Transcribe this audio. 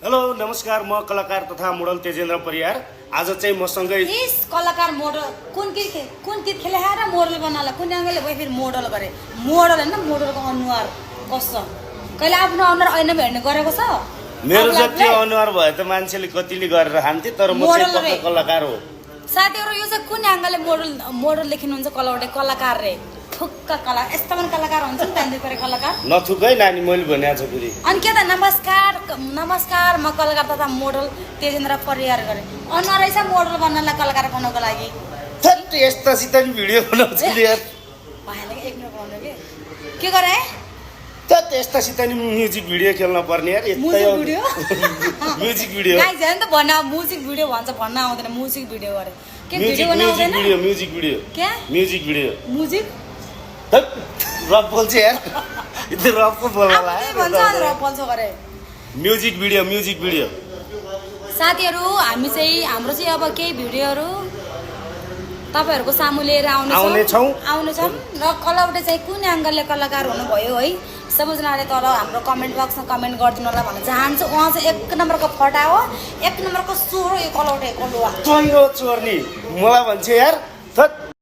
Hello नमस्कार, म कलाकार तथा मोडल तेजेन्द्र परियार। आज चाहिँ मसँगै इस कलाकार मोडल कुन गीत खेले र मोडल बनाला कुन अङ्गले भयो फेरि मोडल गरे मोडल हैन मोडलको अनुहार कस्तो कहिले आफ्नो अनुहार ऐना हेर्ने गरेको छ मेरो जति अनुहार भए त मान्छेले कतिले गरेर खान्थे, तर म चाहिँ पक्का कलाकार हो। साथीहरु यो चाहिँ कुन अङ्गले मोडल लेखिनुहुन्छ कलाउटे कलाकार रे ठुक्क कला यस्तो पनि कलाकार हुन्छ नि तान्दै परे कलाकार नथुकै नानी, मैले भनेको छु फेरि। अनि के त नमस्कार म कलाकार तथा मोडल तेजेन्द्र परियार गरे अनुहार रहेछ मोडल बन्नलाई कलाकार बनाउनको लागि थट यस्तासित नि भिडियो बनाउँछु नि यार। भएन कि एक मिनेट बनाउनु के गरे थट यस्तासित नि म्युजिक भिडियो खेल्न पर्ने यार। म्युजिक भिडियो गाइस हेर्नु त भन्न म्युजिक भिडियो भन्छ भन्न आउँदैन म्युजिक भिडियो गरे के भिडियो बनाउँदैन म्युजिक भिडियो के म्युजिक भिडियो म्युजिक रफ बोल्छ यार, इधर रफ को बोल्ला ला भन्छ रफ बोल्छ गरे म्युजिक भिडियो। साथीहरु हामी चाहिँ हाम्रो चाहिँ अब केही भिडियोहरु तपाईहरुको सामु लिएर आउने छौं र कलाउटे चाहिँ कुन एंगलले कलाकार हुनुभयो है सबैजनाले तल हाम्रो कमेन्ट बक्समा कमेन्ट गरिदिनु होला भन्न चाहन्छु। उहाँ चाहिँ एक नम्बरको फटा हो, एक नम्बरको चोर हो यो कलाउटे कलुवा। तैँको चोर नि मलाई भन्छ यार।